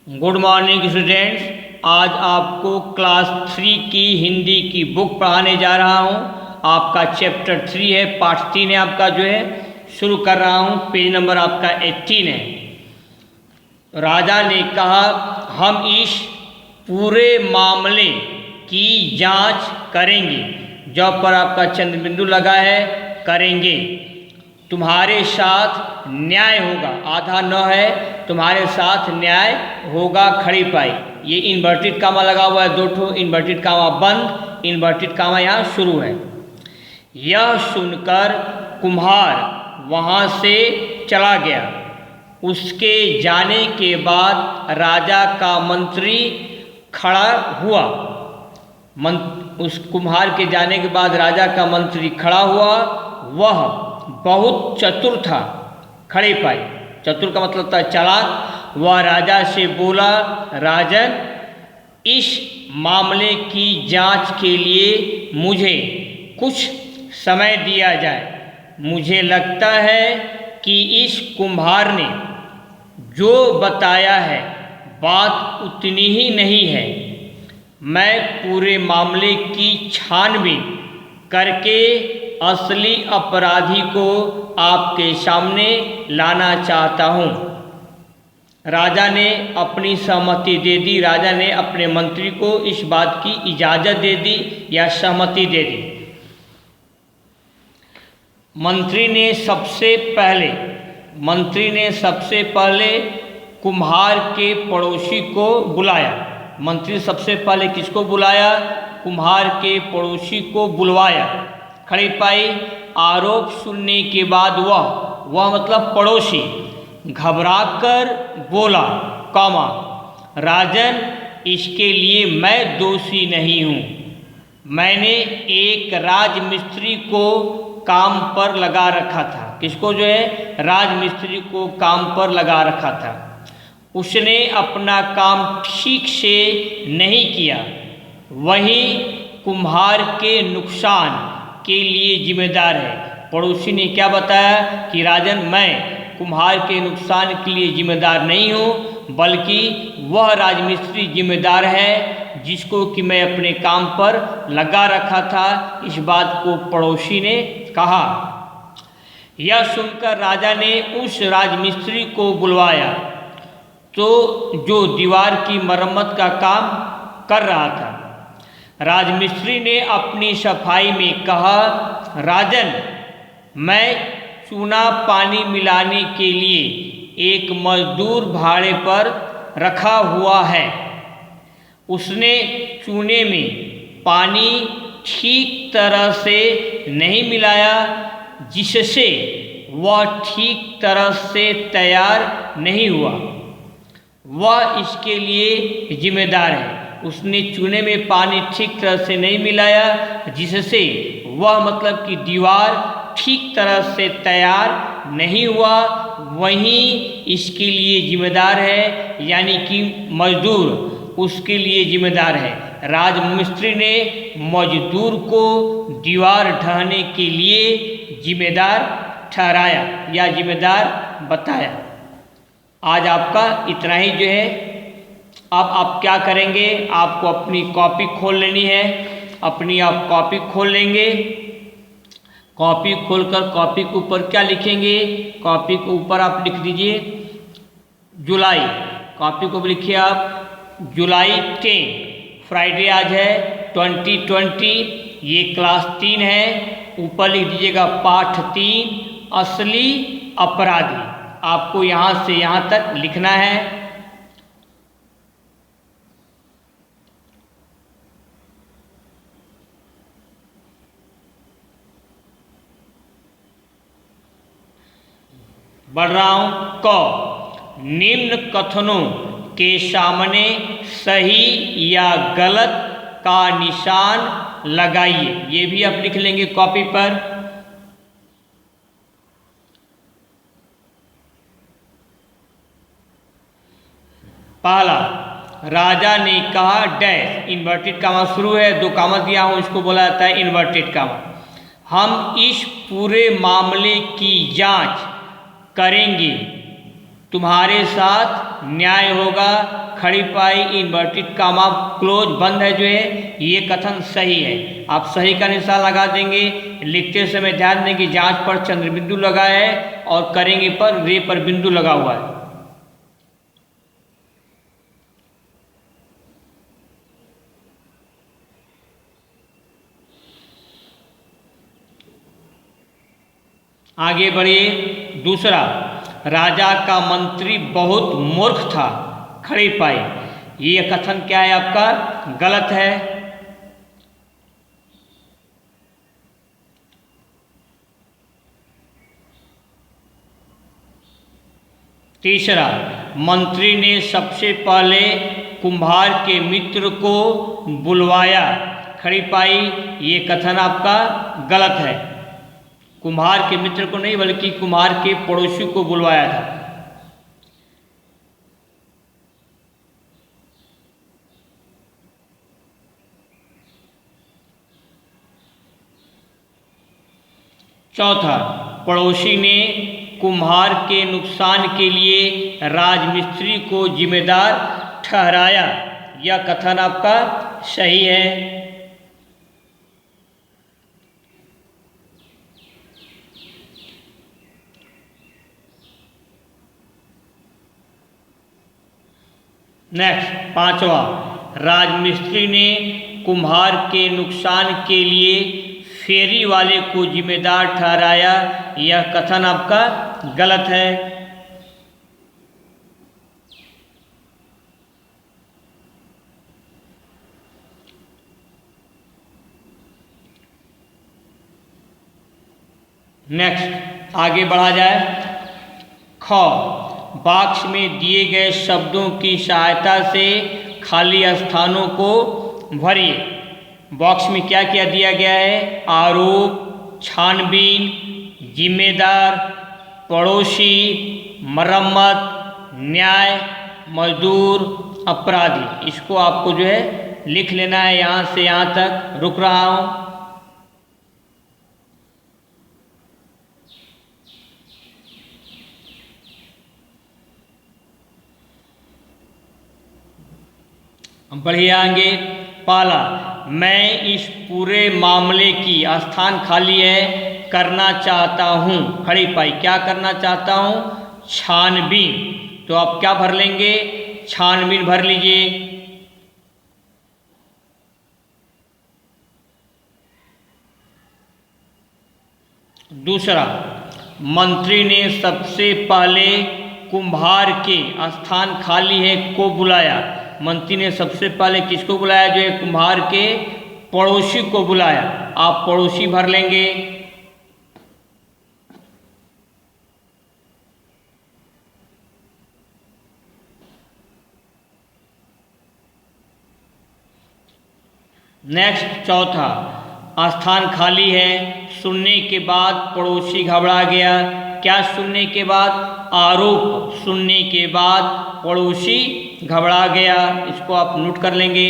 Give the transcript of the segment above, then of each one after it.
Good morning students. आज आपको class 3 की हिंदी की बुक पढ़ाने जा रहा हूँ। आपका चैप्टर 3 है, पार्ट 3 है आपका जो है, शुरू कर रहा हूँ। पेज नंबर आपका 18 है। राजा ने कहा, हम इस पूरे मामले की जांच करेंगे। जब पर आपका चंद्र बिंदु लगा है, करेंगे। तुम्हारे साथ न्याय होगा, आधा न है, तुम्हारे साथ न्याय होगा, खड़ी पाई। ये इन्वर्टेड कामा लगा हुआ है, दो ठो इन्वर्टेड कामा बंद, इन्वर्टेड कामा यहाँ शुरू है। यह सुनकर कुम्हार वहाँ से चला गया। उसके जाने के बाद राजा का मंत्री खड़ा हुआ। उस कुम्हार के जाने के बाद राजा का मंत्री खड़ा हुआ। वह बहुत चतुर था, खड़े पाई। चतुर का मतलब था चालाक। वह राजा से बोला, राजन, इस मामले की जांच के लिए मुझे कुछ समय दिया जाए। मुझे लगता है कि इस कुम्हार ने जो बताया है बात उतनी ही नहीं है। मैं पूरे मामले की छानबीन करके असली अपराधी को आपके सामने लाना चाहता हूँ। राजा ने अपनी सहमति दे दी। राजा ने अपने मंत्री को इस बात की इजाज़त दे दी या सहमति दे दी। मंत्री ने सबसे पहले कुम्हार के पड़ोसी को बुलाया। मंत्री सबसे पहले किसको बुलाया? कुम्हार के पड़ोसी को बुलवाया। खड़ी पाई। आरोप सुनने के बाद वह मतलब पड़ोसी घबराकर बोला, कामा, राजन, इसके लिए मैं दोषी नहीं हूँ। मैंने एक राजमिस्त्री को काम पर लगा रखा था। किसको जो है? राजमिस्त्री को काम पर लगा रखा था। उसने अपना काम ठीक से नहीं किया। वही कुम्हार के नुकसान के लिए जिम्मेदार है। पड़ोसी ने क्या बताया कि राजन, मैं कुम्हार के नुकसान के लिए जिम्मेदार नहीं हूँ, बल्कि वह राजमिस्त्री जिम्मेदार है जिसको कि मैं अपने काम पर लगा रखा था। इस बात को पड़ोसी ने कहा। यह सुनकर राजा ने उस राजमिस्त्री को बुलवाया तो जो दीवार की मरम्मत का काम कर रहा था। राजमिस्त्री ने अपनी सफाई में कहा, राजन, मैं चूना पानी मिलाने के लिए एक मजदूर भाड़े पर रखा हुआ है। उसने चूने में पानी ठीक तरह से नहीं मिलाया, जिससे वह ठीक तरह से तैयार नहीं हुआ। वह इसके लिए जिम्मेदार है। उसने चूने में पानी ठीक तरह से नहीं मिलाया, जिससे वह मतलब कि दीवार ठीक तरह से तैयार नहीं हुआ। वहीं इसके लिए जिम्मेदार है, यानी कि मजदूर उसके लिए जिम्मेदार है। राजमिस्त्री ने मजदूर को दीवार ढहाने के लिए जिम्मेदार ठहराया या जिम्मेदार बताया। आज आपका इतना ही जो है। अब आप क्या करेंगे? आपको अपनी कॉपी खोल लेनी है। अपनी आप कॉपी खोल लेंगे। कॉपी खोलकर कॉपी के ऊपर क्या लिखेंगे? कॉपी के ऊपर आप लिख दीजिए जुलाई। कॉपी को लिखिए आप जुलाई 10। फ्राइडे आज है, 2020। ये क्लास 3 है। ऊपर लिख दीजिएगा पाठ 3, असली अपराधी। आपको यहाँ से यहाँ तक लिखना है। बढ़ रहा हूँ। क, निम्न कथनों के सामने सही या गलत का निशान लगाइए। ये भी आप लिख लेंगे कॉपी पर। पहला, राजा ने कहा डैश। इन्वर्टेड कामा शुरू है, दो कामा दिया हूँ, इसको बोला जाता है इन्वर्टेड कामा। हम इस पूरे मामले की जांच करेंगे। तुम्हारे साथ न्याय होगा, खड़ी पाई इन्वर्टेड कामा क्लोज बंद है जो है, ये कथन सही है। आप सही का निशान लगा देंगे। लिखते समय ध्यान दें कि जांच पर चंद्र बिंदु लगा है और करेंगे पर रे पर बिंदु लगा हुआ है। आगे बढ़िए। दूसरा, राजा का मंत्री बहुत मूर्ख था, खड़ी पाई। ये कथन क्या है आपका? गलत है। तीसरा, मंत्री ने सबसे पहले कुम्हार के मित्र को बुलवाया, खड़ी पाई। ये कथन आपका गलत है। कुम्हार के मित्र को नहीं बल्कि कुम्हार के पड़ोसी को बुलवाया था। चौथा, पड़ोसी ने कुम्हार के नुकसान के लिए राजमिस्त्री को जिम्मेदार ठहराया। यह कथन आपका सही है। नेक्स्ट, पांचवा, राजमिस्त्री ने कुम्हार के नुकसान के लिए फेरी वाले को जिम्मेदार ठहराया। यह कथन आपका गलत है। नेक्स्ट, आगे बढ़ा जाए। ख, बॉक्स में दिए गए शब्दों की सहायता से खाली स्थानों को भरिए। बॉक्स में क्या क्या दिया गया है? आरोप, छानबीन, जिम्मेदार, पड़ोसी, मरम्मत, न्याय, मजदूर, अपराधी। इसको आपको जो है लिख लेना है। यहाँ से यहाँ तक रुक रहा हूँ। बढ़िया। आगे पाला, मैं इस पूरे मामले की स्थान खाली है करना चाहता हूँ, खड़ी पाई। क्या करना चाहता हूँ? छानबीन। तो आप क्या भर लेंगे? छानबीन भर लीजिए। दूसरा, मंत्री ने सबसे पहले कुम्हार के स्थान खाली है को बुलाया। मंत्री ने सबसे पहले किसको बुलाया? जो है कुम्हार के पड़ोसी को बुलाया। आप पड़ोसी भर लेंगे। नेक्स्ट, चौथा, स्थान खाली है सुनने के बाद पड़ोसी घबरा गया। क्या सुनने के बाद? आरोप सुनने के बाद पड़ोसी घबरा गया। इसको आप नोट कर लेंगे।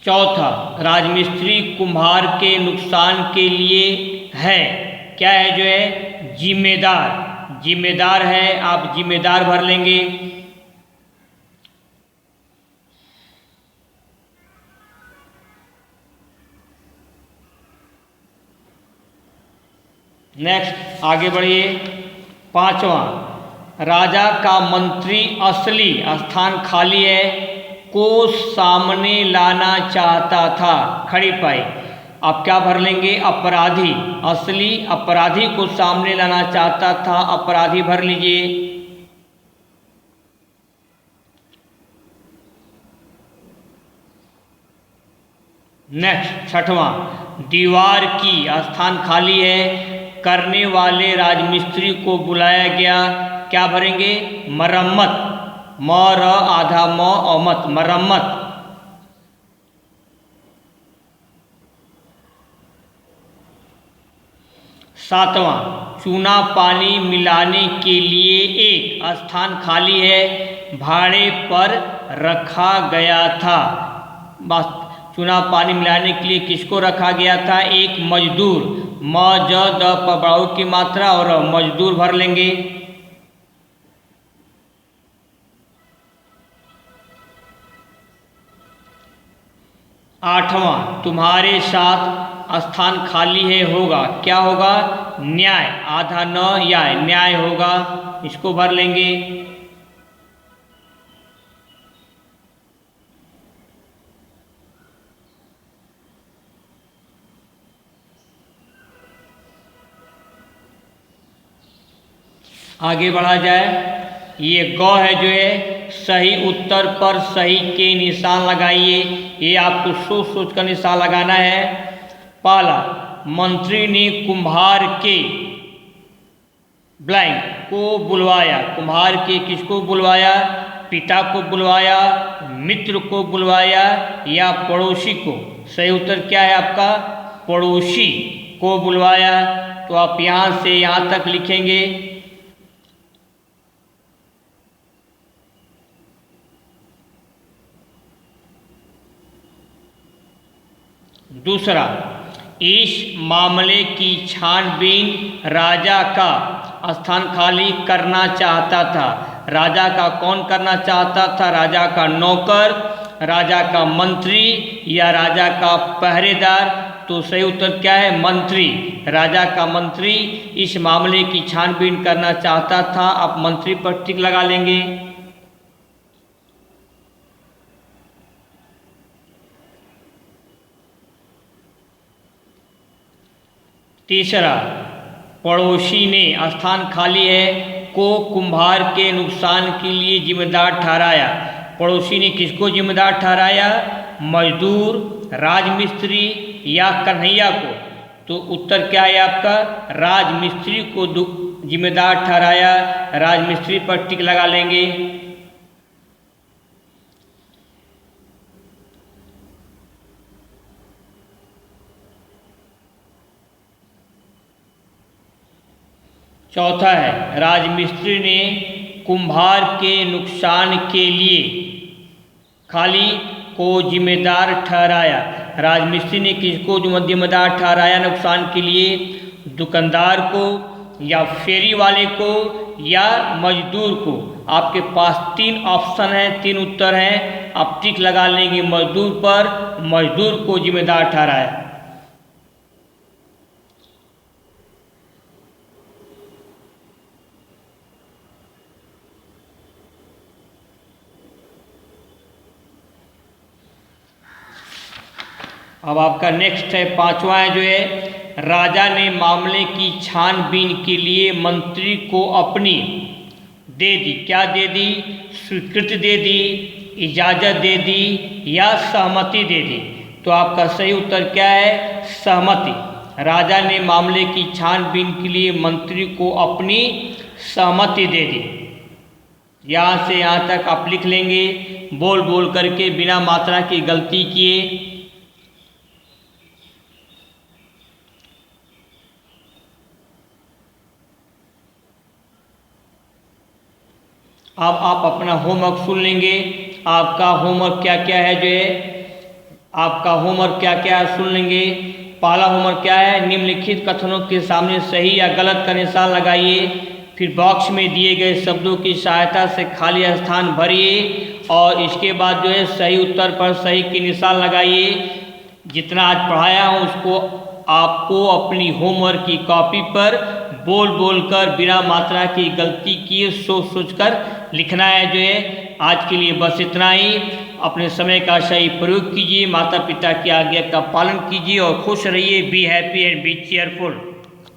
चौथा, राजमिस्त्री कुम्हार के नुकसान के लिए है, क्या है? जो है जिम्मेदार। जिम्मेदार है, आप जिम्मेदार भर लेंगे। नेक्स्ट, आगे बढ़िए। पांचवा, राजा का मंत्री असली स्थान खाली है को सामने लाना चाहता था, खड़ी पाई। आप क्या भर लेंगे? अपराधी। असली अपराधी को सामने लाना चाहता था, अपराधी भर लीजिए। नेक्स्ट, छठवां, दीवार की स्थान खाली है करने वाले राजमिस्त्री को बुलाया गया। क्या भरेंगे? मरम्मत। म र आधा म अमत, मरम्मत। सातवां, चूना पानी मिलाने के लिए एक स्थान खाली है, भाड़े पर रखा गया था। चूना पानी मिलाने के लिए किसको रखा गया था? एक मजदूर। म ज द प बड़ाऊ की मात्रा और मजदूर भर लेंगे। 8वां, तुम्हारे साथ स्थान खाली है होगा, क्या होगा? न्याय। आधा न या न्याय होगा, इसको भर लेंगे। 'आगे बढ़ा जाए। ये ग है जो है, सही उत्तर पर सही के निशान लगाइए। ये आपको सोच सोच कर निशान लगाना है। पहला, मंत्री ने कुम्हार के ब्लैंक को बुलवाया। कुम्हार के किसको बुलवाया? पिता को बुलवाया, मित्र को बुलवाया या पड़ोसी को? सही उत्तर क्या है आपका? पड़ोसी को बुलवाया। तो आप यहाँ से यहाँ तक लिखेंगे। दूसरा, इस मामले की छानबीन राजा का स्थान खाली करना चाहता था। राजा का कौन करना चाहता था? राजा का नौकर, राजा का मंत्री या राजा का पहरेदार? तो सही उत्तर क्या है? मंत्री। राजा का मंत्री इस मामले की छानबीन करना चाहता था। आप मंत्री पर टिक लगा लेंगे। तीसरा, पड़ोसी ने स्थान खाली है को कुम्हार के नुकसान के लिए जिम्मेदार ठहराया। पड़ोसी ने किसको जिम्मेदार ठहराया? मजदूर, राजमिस्त्री या कन्हैया को? तो उत्तर क्या है आपका? राजमिस्त्री को जिम्मेदार ठहराया। राजमिस्त्री पर टिक लगा लेंगे। चौथा है, राजमिस्त्री ने कुम्हार के नुकसान के लिए खाली को जिम्मेदार ठहराया। राजमिस्त्री ने किसको जिम्मेदार ठहराया नुकसान के लिए? दुकानदार को या फेरी वाले को या मजदूर को? आपके पास 3 ऑप्शन हैं, 3 उत्तर हैं। आप टिक लगा लेंगे मजदूर पर। मजदूर को जिम्मेदार ठहराया। अब आपका नेक्स्ट है 5वां है जो है, राजा ने मामले की छानबीन के लिए मंत्री को अपनी दे दी। क्या दे दी? स्वीकृति दे दी, इजाज़त दे दी या सहमति दे दी? तो आपका सही उत्तर क्या है? सहमति। राजा ने मामले की छानबीन के लिए मंत्री को अपनी सहमति दे दी। यहाँ से यहाँ तक आप लिख लेंगे बोल बोल करके, बिना मात्रा की गलती किए। अब आप अपना होमवर्क सुन लेंगे। आपका होमवर्क क्या क्या है जो है, आपका होमवर्क क्या क्या है सुन लेंगे। पहला होमवर्क क्या है? निम्नलिखित कथनों के सामने सही या गलत का निशान लगाइए। फिर बॉक्स में दिए गए शब्दों की सहायता से खाली स्थान भरिए और इसके बाद जो है सही उत्तर पर सही के निशान लगाइए। जितना आज पढ़ाया हूँ उसको आपको अपनी होमवर्क की कॉपी पर बोल बोल कर, बिना मात्रा की गलती किए, सोच सोच कर लिखना है जो है। आज के लिए बस इतना ही। अपने समय का सही प्रयोग कीजिए, माता पिता की आज्ञा का पालन कीजिए और खुश रहिए। Be happy and B cheerful.